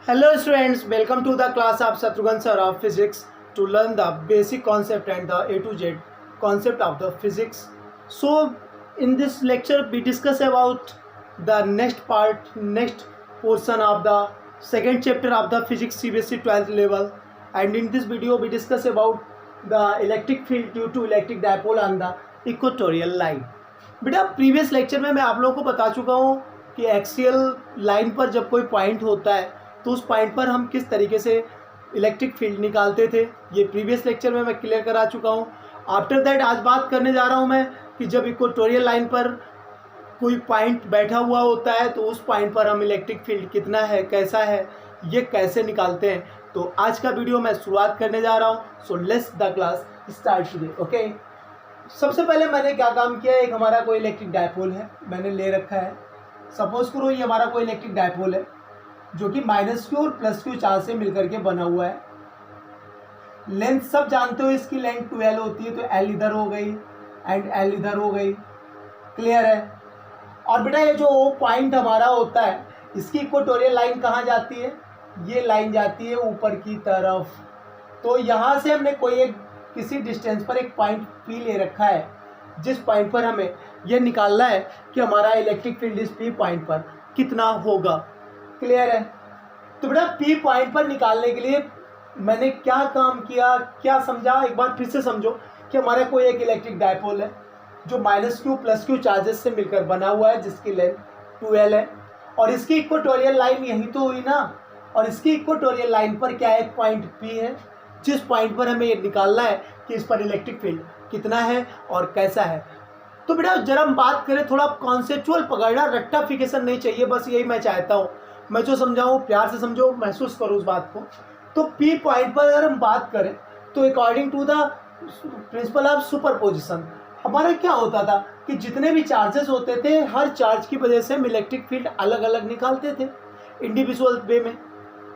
Hello students, welcome to the class of Shatrughan sir of physics to learn the basic concept and the A to Z concept of the physics. So in this lecture we discuss about the next portion of the second chapter of the physics CBSE 12th level, and in this video we discuss about the electric field due to electric dipole on the equatorial line. बेटा previous lecture में मैं आप लोगों को बता चुका हूँ कि एक्सियल लाइन पर जब कोई पॉइंट होता है तो उस पॉइंट पर हम किस तरीके से इलेक्ट्रिक फील्ड निकालते थे। ये प्रीवियस लेक्चर में मैं क्लियर करा चुका हूँ। आफ्टर दैट आज बात करने जा रहा हूँ मैं कि जब इक्वेटोरियल लाइन पर कोई पॉइंट बैठा हुआ होता है तो उस पॉइंट पर हम इलेक्ट्रिक फील्ड कितना है, कैसा है, ये कैसे निकालते हैं। तो आज का वीडियो मैं शुरुआत करने जा रहा हूँ। So let's the class start today. Okay, सबसे पहले मैंने क्या काम किया, एक हमारा कोई इलेक्ट्रिक डायपोल है, मैंने ले रखा है। सपोज करो ये हमारा कोई इलेक्ट्रिक डायपोल है जो कि -q और +q चार्ज से मिलकर के बना हुआ है। लेंथ सब जानते हो, इसकी लेंथ 12 होती है, तो L इधर हो गई एंड L इधर हो गई। क्लियर है। और बेटा ये जो पॉइंट हमारा होता है इसकी इक्वेटोरियल लाइन कहाँ जाती है, ये लाइन जाती है ऊपर की तरफ। तो यहाँ से हमने कोई एक किसी डिस्टेंस पर एक पॉइंट P ले रखा है, जिस पॉइंट पर हमें यह निकालना है कि हमारा इलेक्ट्रिक फील्ड इस P पॉइंट पर कितना होगा। क्लियर है। तो बेटा P पॉइंट पर निकालने के लिए मैंने क्या काम किया, क्या समझा, एक बार फिर से समझो कि हमारा कोई एक इलेक्ट्रिक डायपोल है जो -q +q चार्जेस से मिलकर बना हुआ है, जिसकी लेंथ 12 है, और इसकी इक्वेटोरियल लाइन यही तो हुई ना। और इसकी इक्वेटोरियल लाइन पर क्या है, एक पॉइंट P है, जिस पॉइंट पर हमें ये निकालना है कि इस पर इलेक्ट्रिक फील्ड कितना है और कैसा है। तो बेटा जरा हम बात करें, थोड़ा कॉन्सेप्चुअल पकड़ना, रट्टाफिकेशन नहीं चाहिए, बस यही मैं चाहता हूँ। मैं जो समझाऊँ प्यार से समझो, महसूस करो उस बात को। तो P पॉइंट पर अगर हम बात करें तो according to the principle of superposition हमारा क्या होता था कि जितने भी चार्जेस होते थे, हर चार्ज की वजह से हम इलेक्ट्रिक फील्ड अलग अलग निकालते थे इंडिविजुअल वे में,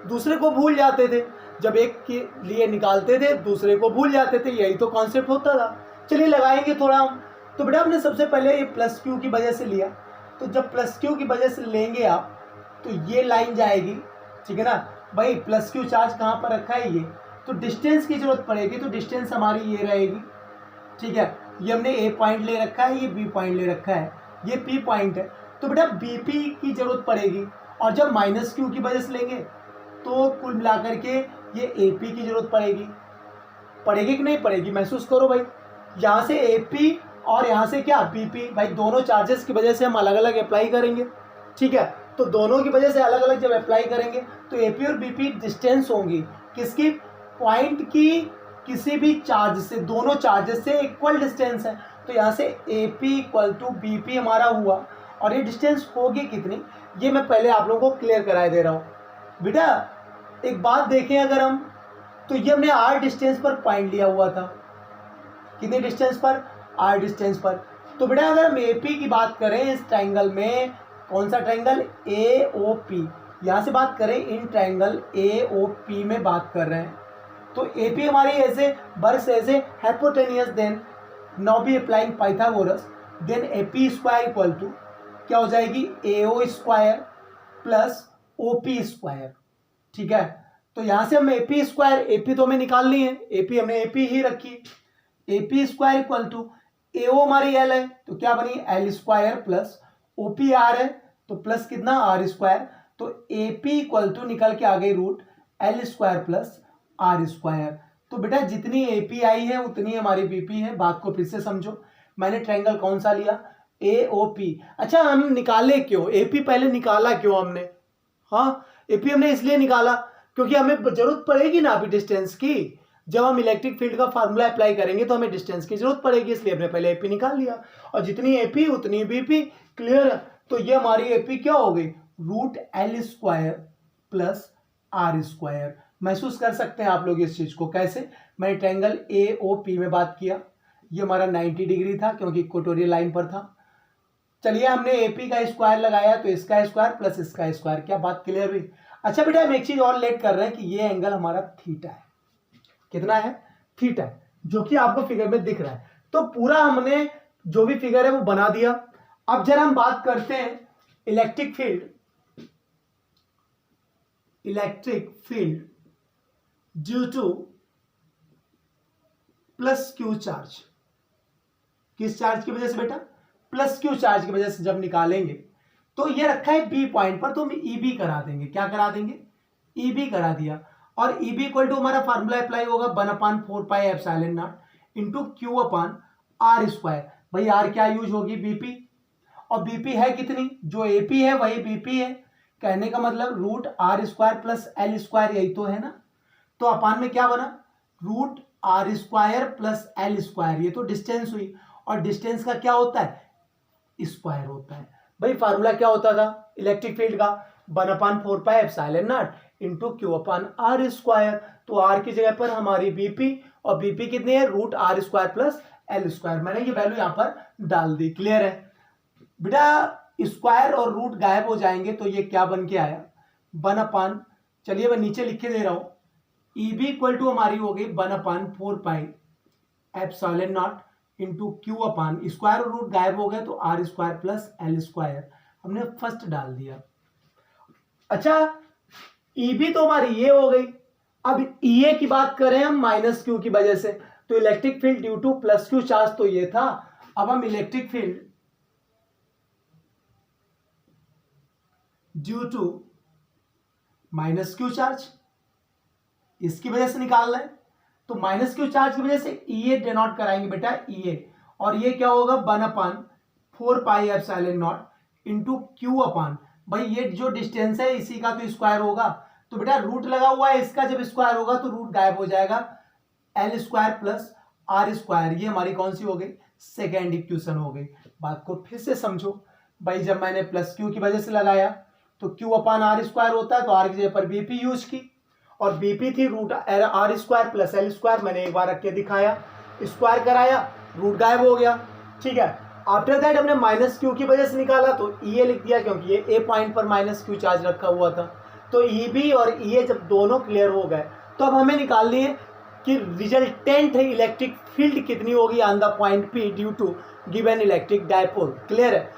दूसरे को भूल जाते थे। जब एक के लिए निकालते थे दूसरे को भूल जाते थे, यही तो कॉन्सेप्ट होता था। चलिए लगाएंगे थोड़ा हम। तो बेटा हमने सबसे पहले ये +q की वजह से लिया, तो जब +q की वजह से लेंगे आप तो ये लाइन जाएगी, ठीक है ना भाई। +q चार्ज कहाँ पर रखा है, ये तो डिस्टेंस की जरूरत पड़ेगी, तो डिस्टेंस हमारी ये रहेगी, ठीक है। ये हमने A पॉइंट ले रखा है, ये B पॉइंट ले रखा है, ये P पॉइंट है, तो बेटा BP की जरूरत पड़ेगी। और जब -q की वजह से लेंगे तो कुल मिलाकर के ये AP की जरूरत पड़ेगी कि नहीं पड़ेगी, महसूस करो भाई। यहाँ से AP और यहाँ से क्या BP, भाई दोनों चार्जेस की वजह से हम अलग अलग अप्लाई करेंगे, ठीक है। तो दोनों की वजह से अलग अलग जब अप्लाई करेंगे तो AP और BP डिस्टेंस होंगी किसकी, पॉइंट की किसी भी चार्ज से, दोनों चार्जेस से इक्वल डिस्टेंस है। तो यहाँ से AP = BP हमारा हुआ, और ये डिस्टेंस होगी कितनी, ये मैं पहले आप लोगों को क्लियर कराए दे रहा हूँ। बेटा एक बात देखें अगर हम, तो ये हमने R डिस्टेंस पर पॉइंट लिया हुआ था, कितने डिस्टेंस पर, R डिस्टेंस पर। तो बेटा अगर हम AP की बात करें इस ट्राइंगल में, कौन सा ट्राइंगल, AOP, यहाँ से बात करें इन ट्राइंगल AOP में बात कर रहे हैं, तो AP हमारी ऐसे works as a hypotenuse, then now be applying Pythagoras, then AP² क्या हो जाएगी, AO² + OP², ठीक है। तो यहाँ से हम AP² तो हमें निकालनी है, AP हमने AP ही रखी, AP² AO हमारी L है, तो क्या बनी L² + OP R है, तो प्लस कितना R², तो AP निकल के आ गई √L² + R²। तो बेटा जितनी AP आई है उतनी हमारी BP है। बात को फिर से समझो, मैंने ट्रायंगल कौन सा लिया, AOP। अच्छा हम निकाले क्यों, AP पहले निकाला क्यों हमने, हाँ AP हमने इसलिए निकाला क्योंकि हमें जरूरत पड़ेगी ना अभी डिस्टेंस की। जब हम इलेक्ट्रिक फील्ड का फार्मूला अप्लाई करेंगे तो हमें डिस्टेंस की जरूरत पड़ेगी, इसलिए हमने पहले AP निकाल लिया, और जितनी AP उतनी BP। क्लियर है। तो ये हमारी AP क्या हो गई, √L² + R²। महसूस कर सकते हैं आप लोग इस चीज को कैसे, मैंने ट्रायंगल AOP में बात किया, ये हमारा 90 डिग्री था क्योंकि इक्वेटोरियल लाइन पर था। चलिए हमने AP का स्क्वायर लगाया, तो इसका स्क्वायर प्लस इसका स्क्वायर, क्या बात क्लियर हुई। अच्छा बेटा हम एक चीज और लेट कर रहे हैं कि ये एंगल हमारा थीटा है, कितना है, थीटा है, जो कि आपको फिगर में दिख रहा है। तो पूरा हमने जो भी फिगर है वो बना दिया। अब जरा हम बात करते हैं electric field electric field due to plus Q charge. किस चार्ज की वजह से बेटा? प्लस क्यू चार्ज की वजह से जब निकालेंगे तो ये रखा है बी पॉइंट पर, तो हम ईबी करा देंगे। क्या करा देंगे? ईबी करा दिया। और ईबी इक्वल टू हमारा फार्मूला अप्लाई होगा 1/4πε0 into Q upon are square. भाई आर क्या यूज होगी? बीपी। और बीपी है कितनी? जो एपी है वही बीपी है। कहने का मतलब root are square plus L square, यही तो है ना। तो अपान में क्या बना? Root are square plus L square. ये तो डिस्टेंस हुई, और डिस्टेंस का क्या होता है? स्क्वायर होता है। भाई फार्मूला क्या होता था इलेक्ट्रिक फील्ड का? 1/4πε0 into Q upon are square. तो आर की जगह पर हमारी बीपी, और बीपी कितनी है? Root are square plus L square. मैंने ये वैल्यू यहां पर डाल दी। क्लियर है बेटा? स्क्वायर और रूट गायब हो जाएंगे तो ये क्या बन के आया? 1/, चलिए मैं नीचे लिख के दे रहा हूं, ईबी इक्वल टू हमारी हो गई 1/4πε0 इंटू क्यू अपान, स्क्वायर और रूट गायब हो गए तो R square plus L square हमने फर्स्ट डाल दिया। अच्छा, ईबी तो हमारी ये हो गई। अब ईए की बात करें हम माइनस क्यू की वजह से, तो electric field due to plus Q charge तो ये था। अब हम electric field due to minus Q charge इसकी वजह से निकाल रहे हैं। तो माइनस क्यू चार्ज की वजह से ईए डिनोट कराएंगे बेटा, ईए। और ये क्या होगा? 1/4πε0 इंटू क्यू अपान, भाई ये जो डिस्टेंस है इसी का तो स्क्वायर होगा। तो बेटा रूट लगा हुआ है, इसका जब स्क्वायर होगा तो रूट गायब हो जाएगा। L square plus R square, ये हमारी कौन सी हो गई? सेकेंड इक्वेशन हो गई। बात को फिर से समझो भाई, जब मैंने प्लस क्यू की वजह से लगाया तो क्यू अपान आर स्क्वायर होता है, तो आर की जगह पर बीपी यूज की, और बीपी थी root are square plus L square. मैंने एक बार रख के दिखाया, स्क्वायर कराया, रूट गायब हो गया। ठीक है। आफ्टर दैट हमने माइनस क्यू की वजह से निकाला तो ईए लिख दिया, क्योंकि ये ए पॉइंट पर माइनस क्यू चार्ज रखा हुआ था। तो ईबी और ईए जब दोनों क्लियर हो गए तो अब हमें निकालनी है कि रिजल्टेंट इलेक्ट्रिक फील्ड कितनी होगी on the point P due to given electric dipole. Clear है?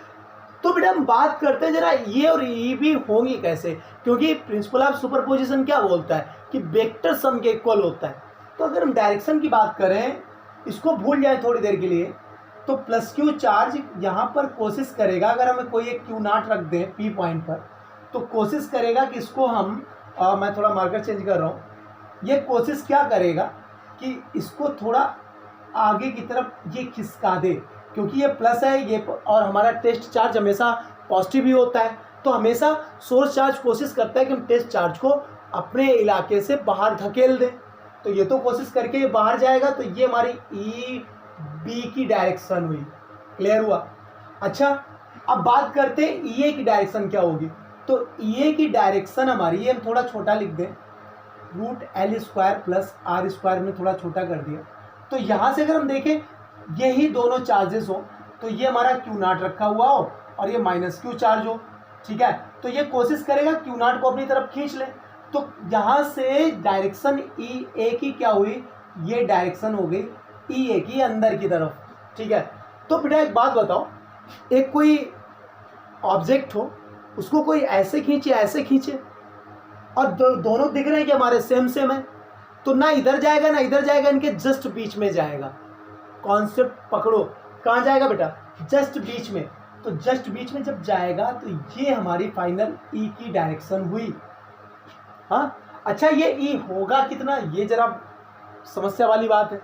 तो बेटा हम बात करते हैं जरा ये और ई भी होंगी कैसे, क्योंकि प्रिंसिपल ऑफ सुपरपोजिशन क्या बोलता है कि वेक्टर सम के इक्वल होता है। तो अगर हम डायरेक्शन की बात करें, इसको भूल जाए थोड़ी देर के लिए, तो प्लस क्यू चार्ज यहाँ पर कोशिश करेगा, अगर हमें कोई एक क्यू नॉट रख दें पी पॉइंट पर, तो कोशिश करेगा कि इसको हम मैं थोड़ा मार्कर चेंज कर रहा हूँ, ये कोशिश क्या करेगा कि इसको थोड़ा आगे की तरफ ये खिसका दे, क्योंकि ये प्लस है ये, और हमारा टेस्ट चार्ज हमेशा पॉजिटिव ही होता है। तो हमेशा सोर्स चार्ज कोशिश करता है कि हम टेस्ट चार्ज को अपने इलाके से बाहर धकेल दें। तो ये तो कोशिश करके ये बाहर जाएगा, तो ये हमारी ई बी की डायरेक्शन हुई। क्लियर हुआ? अच्छा, अब बात करते हैं ई ए की डायरेक्शन क्या होगी। तो ई ए की डायरेक्शन हमारी, ये हम थोड़ा छोटा लिख दें, root L square plus R square में थोड़ा छोटा कर दिया। तो यहाँ से अगर हम देखें यही दोनों चार्जेस हो, तो ये हमारा क्यू नॉट रखा हुआ हो और ये माइनस क्यू चार्ज हो। ठीक है, तो ये कोशिश करेगा क्यू नॉट को अपनी तरफ खींच ले। तो यहाँ से डायरेक्शन ई ए की क्या हुई? ये डायरेक्शन हो गई ई ए की अंदर की तरफ। ठीक है, तो बेटा एक बात बताओ, एक कोई ऑब्जेक्ट हो, उसको कोई ऐसे खींचे ऐसे खींचे, और दोनों दिख रहे हैं कि हमारे सेम सेम है, तो ना इधर जाएगा ना इधर जाएगा, इनके जस्ट बीच में जाएगा। कॉन्सेप्ट पकड़ो, कहाँ जाएगा बेटा? जस्ट बीच में। तो जस्ट बीच में जब जाएगा तो ये हमारी फाइनल ई की डायरेक्शन हुई। हाँ, अच्छा ये ई होगा कितना, ये जरा समस्या वाली बात है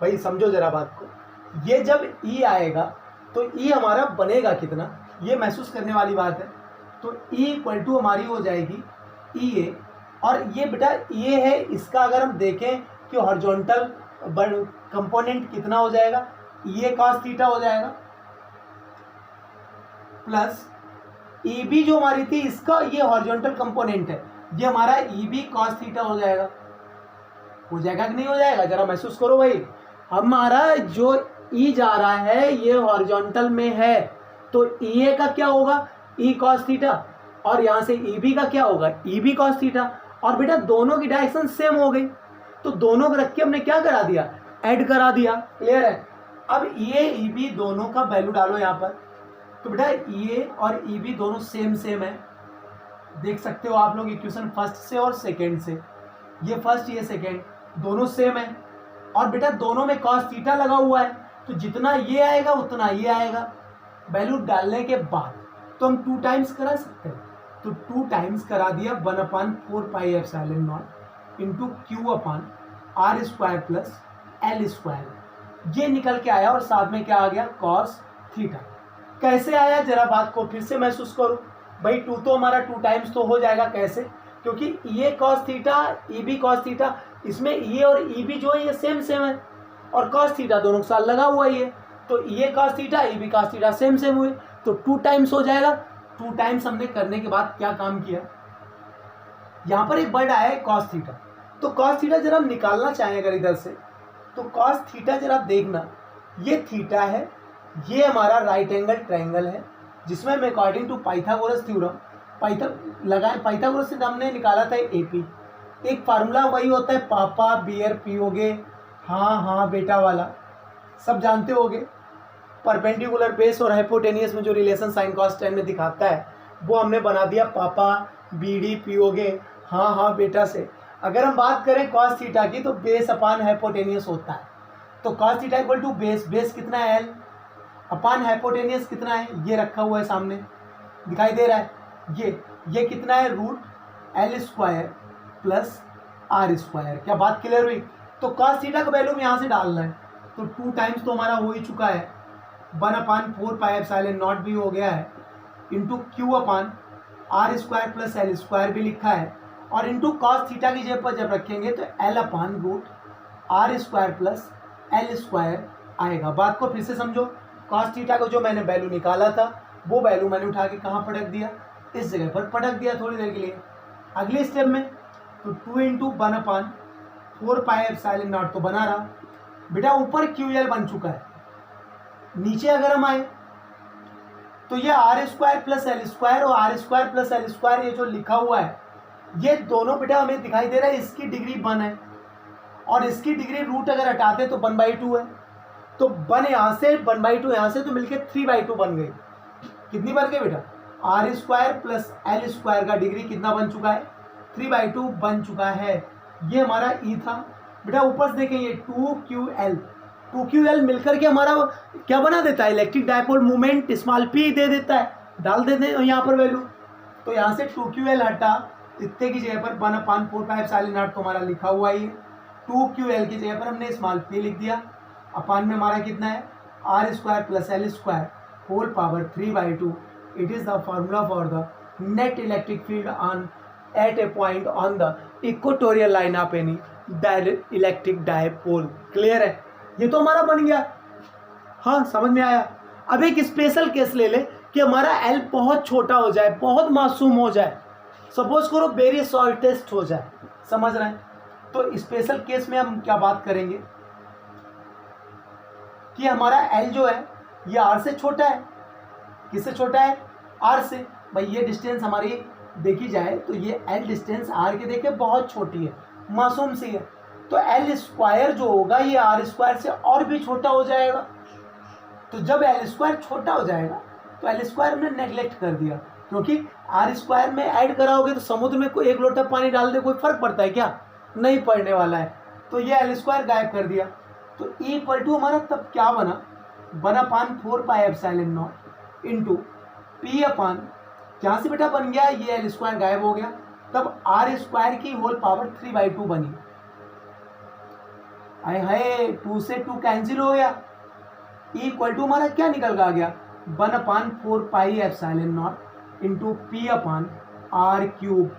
भाई, समझो जरा बात को। ये जब ई आएगा तो ई हमारा बनेगा कितना, ये महसूस करने वाली बात है। तो ई इक्वल टू हमारी हो जाएगी ई ए, और ये बेटा ये है, इसका अगर हम देखें कि हॉरिजॉन्टल कंपोनेंट कितना हो जाएगा, ये कॉस थीटा हो जाएगा, प्लस ई बी जो हमारी थी इसका ये हॉरिजॉन्टल कंपोनेंट है, ये हमारा ई बी कॉस थीटा हो जाएगा। हो जाएगा कि नहीं हो जाएगा? जरा महसूस करो भाई, हमारा जो ई जा रहा है ये हॉरिजॉन्टल में है, तो ई ए का क्या होगा? ई कॉस थीटा, और यहाँ से ई बी का क्या होगा? E B cos theta. और बेटा दोनों की डायरेक्शन सेम हो गई, तो दोनों को रख के हमने क्या करा दिया? ऐड करा दिया। क्लियर है? अब ये ई बी दोनों का वैल्यू डालो यहाँ पर, तो बेटा ये और ई बी दोनों सेम सेम है, देख सकते हो आप लोग इक्वेशन फर्स्ट से और सेकेंड से, ये फर्स्ट ये सेकेंड दोनों सेम है, और बेटा दोनों में कॉस थीटा लगा हुआ है, तो जितना ये आएगा उतना ये आएगा। वैल्यू डालने के बाद तो हम 2 टाइम्स करा सकते हैं, तो 2 टाइम्स करा दिया 1/4πε0 into Q upon are square plus L square, ये निकल के आया, और साथ में क्या आ गया कॉस थीटा। कैसे आया जरा बात को फिर से महसूस करो भाई, 2 तो हमारा 2 टाइम्स तो हो जाएगा, कैसे? क्योंकि ये cos theta E B cos theta, इसमें ये और ई बी जो है ये सेम सेम है, और कॉस थीटा दोनों के साथ लगा हुआ ही है, तो ये cos theta E B cos theta same same हुए, तो 2 टाइम्स हो जाएगा। 2 टाइम्स हमने करने के बाद क्या काम किया, यहाँ पर एक वर्ड आया है कॉस थीटा, तो कॉस थीटा जरा हम निकालना चाहें अगर इधर से, तो कॉस थीटा जरा देखना, ये थीटा है, ये हमारा राइट एंगल ट्रायंगल है, जिसमें हम according to Pythagoras theorem Pythagoras से हमने निकाला था एपी, एक फार्मूला वही होता है पापा बियर पियोगे, हाँ बेटा वाला, सब जानते होगे। परपेंडिकुलर बेस और हाइपोटेनियस में जो रिलेशन साइन कॉस टेन में दिखाता है वो हमने बना दिया पापा बीडी पियोगे, हाँ बेटा से। अगर हम बात करें कॉस थीटा की तो बेस अपान हाइपोटेनियस होता है, तो cos theta equal to base कितना है एल, अपान हाइपोटेनियस कितना है, ये रखा हुआ है सामने दिखाई दे रहा है, ये कितना है root L square plus R square. क्या बात क्लियर हुई? तो कॉस थीटा का वैल्यू यहाँ से डालना है, तो 2 टाइम्स तो हमारा हो ही चुका है, 1/4πε0 भी हो गया है, into Q upon are square plus L square भी लिखा है, और इंटू कॉस थीटा की जगह पर जब रखेंगे तो L upon root are square plus L square आएगा। बात को फिर से समझो, कॉस थीटा को जो मैंने वैल्यू निकाला था वो वैल्यू मैंने उठा के कहाँ पटक दिया, इस जगह पर पटक दिया थोड़ी देर के लिए। अगले स्टेप में तो 2 इंटू 1/4πε0 तो बना रहा बेटा, ऊपर क्यू एल बन चुका है, नीचे अगर हम आए तो ये r square plus L square और r square plus L square ये जो लिखा हुआ है ये दोनों बेटा हमें दिखाई दे रहा है, इसकी डिग्री 1 है और इसकी डिग्री रूट अगर हटाते तो 1/2 है, तो 1 यहाँ से 1/2 यहाँ से, तो मिलके 3/2 बन गई। कितनी बन गई बेटा, R square plus L square का डिग्री कितना बन चुका है, 3/2 बन चुका है। ये हमारा ई था बेटा। ऊपर से देखेंगे 2QL मिलकर के हमारा क्या बना देता है, electric dipole movement small p दे देता है, डाल देते हैं यहाँ पर वैल्यू, तो यहाँ से 2QL हटा, इतने की जगह पर 1/4πε0 तो हमारा लिखा हुआ ही है, 2QL की जगह पर हमने स्मॉल p लिख दिया, अपान में हमारा कितना है R square plus L square whole power 3/2। It is the formula for the net electric field on at a point on the equatorial line of any electric dipole. Clear है? ये तो हमारा बन गया, हाँ समझ में आया। अब एक स्पेशल केस ले ले कि हमारा एल बहुत छोटा हो जाए, बहुत मासूम हो जाए, सपोज करो वेरी शॉर्टेस्ट हो जाए, समझ रहे हैं? तो स्पेशल केस में हम क्या बात करेंगे कि हमारा एल जो है ये आर से छोटा है। किससे छोटा है? आर से। भाई ये डिस्टेंस हमारी देखी जाए तो ये एल डिस्टेंस आर के देखे बहुत छोटी है, मासूम सी है, तो एल स्क्वायर जो होगा ये आर स्क्वायर से और भी छोटा हो जाएगा। तो जब एल स्क्वायर छोटा हो जाएगा तो एल स्क्वायर हमने नेग्लेक्ट कर दिया, क्योंकि आर स्क्वायर में ऐड कराओगे तो समुद्र में कोई 1 लोटा पानी डाल दे कोई फर्क पड़ता है क्या? नहीं पड़ने वाला है, तो ये एल स्क्वायर गायब कर दिया। तो ई इक्वल टू हमारा तब क्या बना, 1/4πε0 इंटू पी अपान, जहाँ से बेटा बन गया ये एल स्क्वायर गायब हो गया, तब आर स्क्वायर की होल पावर 3/2 बनी। आए हाय 2 से 2 कैंसिल हो गया, ई इक्वल टू हमारा क्या निकल का आ गया 1/4πε0 into p upon r cube.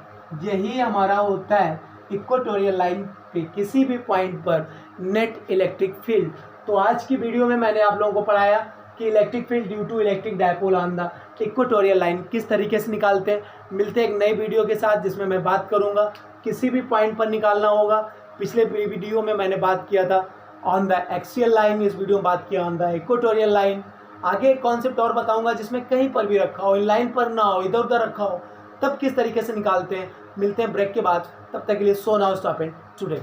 यही हमारा होता है इक्वेटोरियल लाइन पे किसी भी पॉइंट पर नेट इलेक्ट्रिक फील्ड। तो आज की वीडियो में मैंने आप लोगों को पढ़ाया कि electric field due to electric dipole on the equatorial line किस तरीके से निकालते हैं। मिलते हैं एक नई वीडियो के साथ जिसमें मैं बात करूंगा किसी भी पॉइंट पर निकालना होगा। पिछले वीडियो में मैंने बात किया था ऑन द एक्सियल लाइन, इस वीडियो में बात किया ऑन द इक्वेटोरियल लाइन। आगे एक कॉन्सेप्ट और बताऊंगा जिसमें कहीं पर भी रखा हो, इन लाइन पर ना हो, इधर उधर रखा हो, तब किस तरीके से निकालते हैं। मिलते हैं ब्रेक के बाद, तब तक के लिए so now stop and today.